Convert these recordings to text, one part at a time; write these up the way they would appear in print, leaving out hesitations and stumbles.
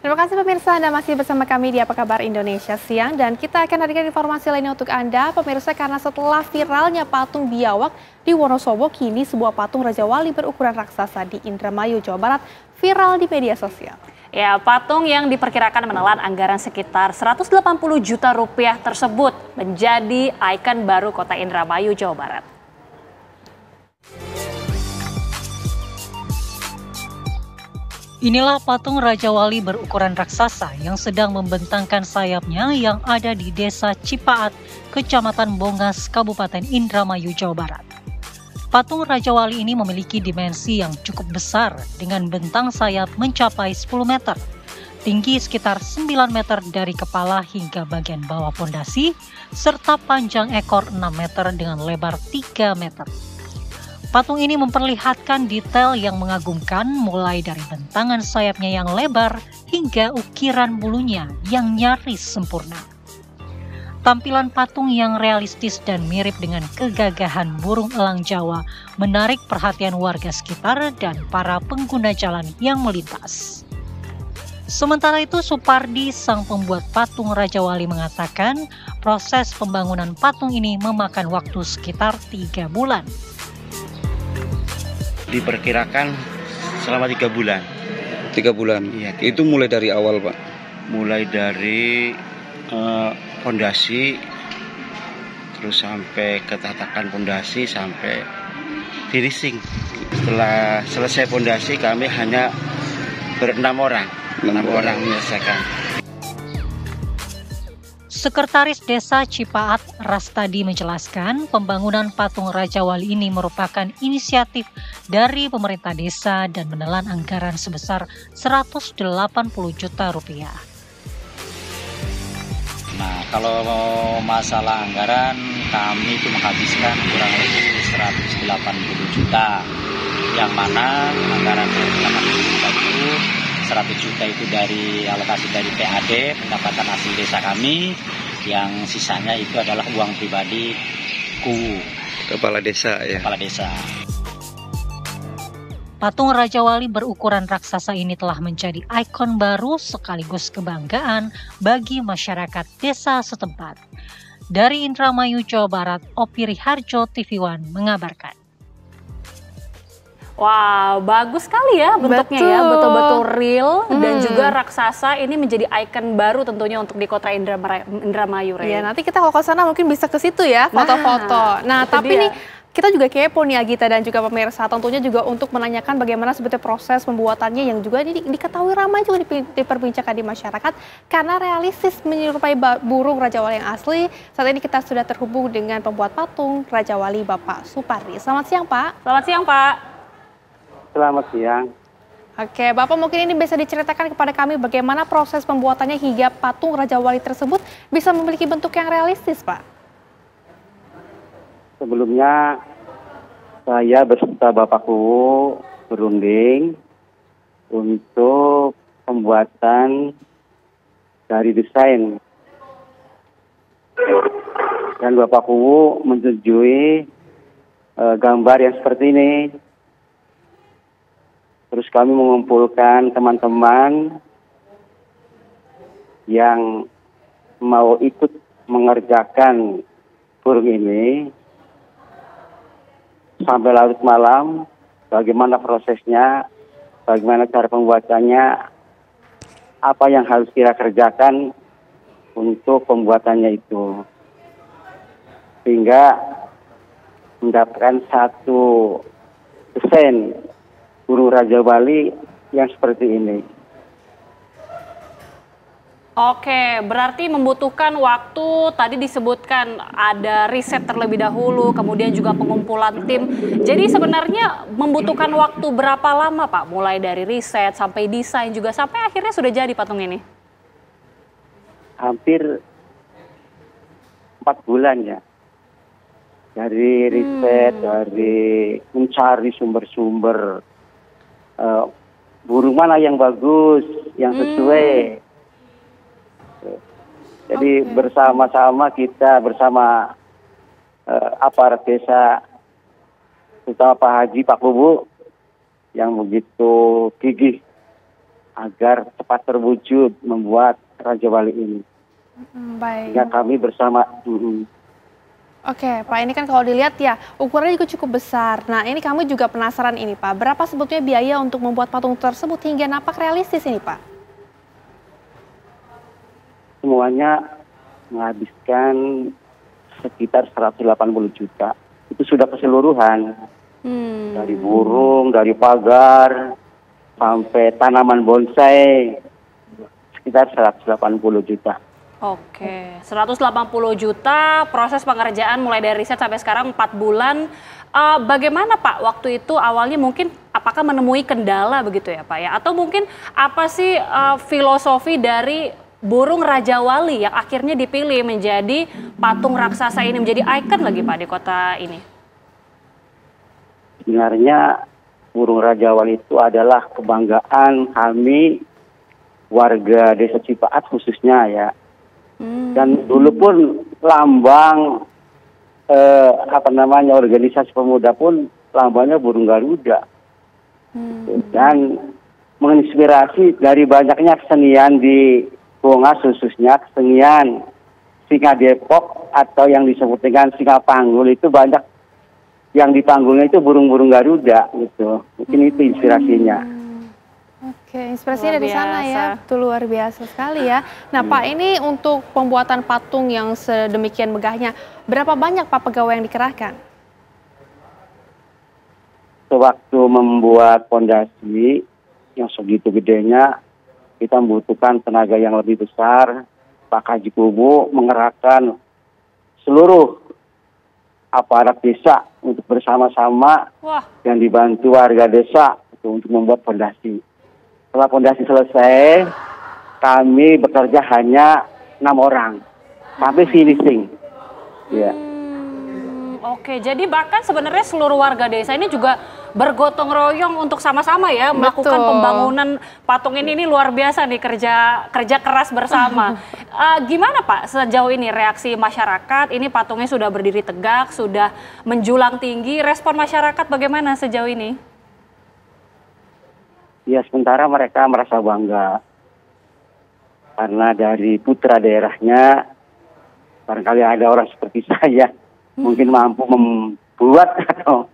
Terima kasih pemirsa, Anda masih bersama kami di Apa Kabar Indonesia Siang. Dan kita akan hadirkan informasi lainnya untuk Anda, pemirsa, karena setelah viralnya patung biawak di Wonosobo, kini sebuah patung Raja Wali berukuran raksasa di Indramayu, Jawa Barat viral di media sosial. Ya, patung yang diperkirakan menelan anggaran sekitar 180 juta rupiah tersebut menjadi ikon baru kota Indramayu, Jawa Barat. Inilah patung Raja Wali berukuran raksasa yang sedang membentangkan sayapnya yang ada di Desa Cipaat, Kecamatan Bongas, Kabupaten Indramayu, Jawa Barat. Patung Raja Wali ini memiliki dimensi yang cukup besar dengan bentang sayap mencapai 10 meter, tinggi sekitar 9 meter dari kepala hingga bagian bawah pondasi, serta panjang ekor 6 meter dengan lebar 3 meter. Patung ini memperlihatkan detail yang mengagumkan mulai dari bentangan sayapnya yang lebar hingga ukiran bulunya yang nyaris sempurna. Tampilan patung yang realistis dan mirip dengan kegagahan burung elang Jawa menarik perhatian warga sekitar dan para pengguna jalan yang melintas. Sementara itu, Supardi, sang pembuat patung Raja Wali, mengatakan proses pembangunan patung ini memakan waktu sekitar 3 bulan. Diperkirakan selama 3 bulan. 3 bulan? Iya. Itu mulai dari awal, Pak? Mulai dari fondasi, terus sampai ketatakan fondasi, sampai finishing. Setelah selesai fondasi, kami hanya ber-6 orang. 6 orang menyelesaikan. Sekretaris Desa Cipaat, Rastadi, menjelaskan pembangunan patung Raja Wali ini merupakan inisiatif dari pemerintah desa dan menelan anggaran sebesar 180 juta rupiah. Nah, kalau masalah anggaran, kami itu menghabiskan kurang lebih 180 juta. Yang mana anggaran 180 juta itu 100 juta itu dari alokasi dari PAD, pendapatan hasil desa kami, yang sisanya itu adalah uang pribadi Kepala desa ya. Kepala desa. Patung Raja Wali berukuran raksasa ini telah menjadi ikon baru sekaligus kebanggaan bagi masyarakat desa setempat. Dari Indramayu, Jawa Barat, Opi Riharjo, TV One mengabarkan. Wow, bagus sekali ya bentuknya. Betul. Ya, betul-betul real dan juga raksasa. Ini menjadi ikon baru tentunya untuk di kota Indramayu. Iya, nanti kita kalau ke sana mungkin bisa ke situ ya, foto-foto. Nah, tapi dia. nih kita juga kepo nih Agita dan juga pemirsa, tentunya juga untuk menanyakan bagaimana sebetulnya proses pembuatannya yang juga diketahui ramai juga diperbincangkan di masyarakat karena realistis menyerupai burung Raja Wali yang asli. Saat ini kita sudah terhubung dengan pembuat patung Raja Wali, Bapak Supardi. Selamat siang, Pak. Selamat siang, Pak. Selamat siang. Oke, Bapak mungkin ini bisa diceritakan kepada kami bagaimana proses pembuatannya hingga patung Raja Wali tersebut bisa memiliki bentuk yang realistis, Pak? Sebelumnya saya beserta Bapakku berunding untuk pembuatan dari desain. Dan Bapakku menyetujui gambar yang seperti ini. Terus kami mengumpulkan teman-teman yang mau ikut mengerjakan burung ini sampai larut malam, bagaimana prosesnya, bagaimana cara pembuatannya, apa yang harus kita kerjakan untuk pembuatannya itu. Sehingga mendapatkan satu desain burung Raja Wali yang seperti ini. Oke, berarti membutuhkan waktu, tadi disebutkan ada riset terlebih dahulu, kemudian juga pengumpulan tim. Jadi sebenarnya membutuhkan waktu berapa lama, Pak? Mulai dari riset sampai desain juga, sampai akhirnya sudah jadi patung ini? Hampir 4 bulan ya. Dari riset, dari mencari sumber-sumber burung mana yang bagus, yang sesuai. Jadi bersama-sama kita, bersama aparat desa, terutama Pak Haji, Pak Bubu, yang begitu gigih agar cepat terwujud membuat Raja Wali ini. Baik. Ya kami bersama. Oke, Pak, ini kan kalau dilihat ya ukurannya juga cukup besar. Nah, ini kami juga penasaran ini, Pak. Berapa sebetulnya biaya untuk membuat patung tersebut hingga napak realistis ini, Pak? Semuanya menghabiskan sekitar 180 juta. Itu sudah keseluruhan. Dari burung, dari pagar, sampai tanaman bonsai, sekitar 180 juta. Oke, 180 juta, proses pengerjaan mulai dari riset sampai sekarang 4 bulan. Bagaimana Pak waktu itu awalnya mungkin apakah menemui kendala begitu ya Pak ya? Atau mungkin apa sih filosofi dari burung Raja Wali yang akhirnya dipilih menjadi patung raksasa ini, menjadi ikon lagi Pak di kota ini? Sebenarnya burung Raja Wali itu adalah kebanggaan kami warga Desa Cipaat khususnya ya. Dan dulu pun lambang organisasi pemuda pun lambangnya burung Garuda. Dan menginspirasi dari banyaknya kesenian di Bongas, khususnya kesenian Singa Depok atau yang disebut dengan Singa Panggul, itu banyak yang di panggulnya itu burung-burung Garuda gitu. Mungkin itu inspirasinya. Oke, inspirasinya dari sana ya. Itu luar biasa sekali ya. Nah, Pak, ini untuk pembuatan patung yang sedemikian megahnya, berapa banyak Pak pegawai yang dikerahkan? Sewaktu membuat fondasi yang segitu gedenya, kita membutuhkan tenaga yang lebih besar. Pak Haji Kubu mengerahkan seluruh aparat desa untuk bersama-sama dan dibantu warga desa untuk membuat fondasi. Setelah fondasi selesai, kami bekerja hanya 6 orang sampai finishing. Ya. Oke, jadi bahkan sebenarnya seluruh warga desa ini juga bergotong royong untuk sama-sama ya melakukan pembangunan patung ini luar biasa nih, kerja keras bersama. Gimana Pak sejauh ini reaksi masyarakat? Ini patungnya sudah berdiri tegak, sudah menjulang tinggi. Respon masyarakat bagaimana sejauh ini? Ya, sementara mereka merasa bangga karena dari putra daerahnya barangkali ada orang seperti saya mungkin mampu membuat atau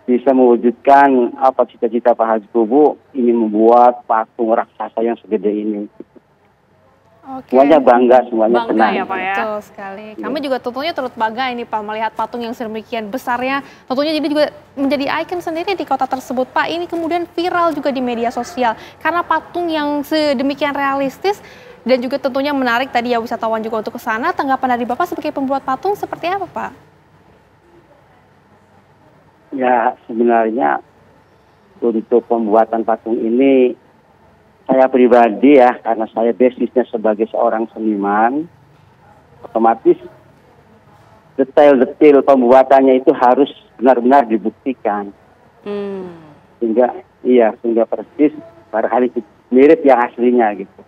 bisa mewujudkan apa cita-cita Pak Haji Kubu, ingin membuat patung raksasa yang segede ini. Oke. Semuanya bangga, semuanya senang. Ya, Pak, ya? Betul sekali. Kami juga tentunya turut bangga ini Pak melihat patung yang sedemikian besarnya. Tentunya jadi juga menjadi ikon sendiri di kota tersebut Pak. Ini kemudian viral juga di media sosial karena patung yang sedemikian realistis dan juga tentunya menarik tadi ya wisatawan juga untuk ke sana. Tanggapan dari Bapak sebagai pembuat patung seperti apa Pak? Ya, sebenarnya untuk pembuatan patung ini saya pribadi ya, karena saya basisnya sebagai seorang seniman, otomatis detail-detail pembuatannya itu harus benar-benar dibuktikan. Sehingga persis barangkali mirip yang aslinya gitu.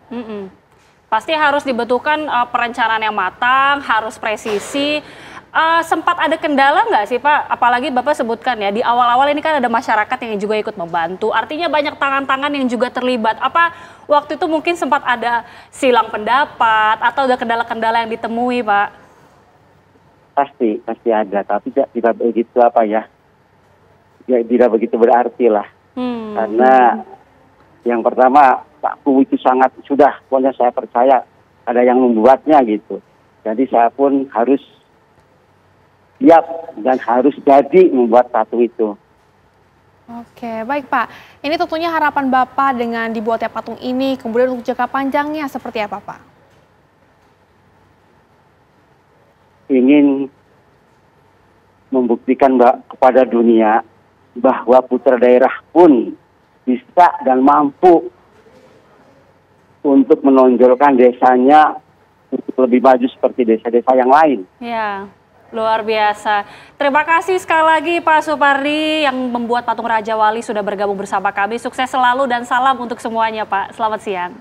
Pasti harus dibutuhkan perencanaan yang matang, harus presisi. Sempat ada kendala nggak sih Pak? Apalagi Bapak sebutkan ya, di awal-awal ini kan ada masyarakat yang juga ikut membantu. Artinya banyak tangan-tangan yang juga terlibat. Apa waktu itu mungkin sempat ada silang pendapat atau ada kendala-kendala yang ditemui Pak? Pasti ada, tapi tidak begitu tidak begitu berarti lah. Karena yang pertama Pak Kubu itu pokoknya saya percaya ada yang membuatnya gitu. Jadi saya pun harus siap dan harus jadi membuat patung itu. Oke, baik Pak. Ini tentunya harapan Bapak dengan dibuatnya patung ini, kemudian untuk jangka panjangnya seperti apa Pak? Ingin membuktikan kepada dunia bahwa putra daerah pun bisa dan mampu untuk menonjolkan desanya untuk lebih maju seperti desa-desa yang lain. Ya. Luar biasa. Terima kasih sekali lagi Pak Supardi yang membuat patung Raja Wali sudah bergabung bersama kami. Sukses selalu dan salam untuk semuanya Pak. Selamat siang.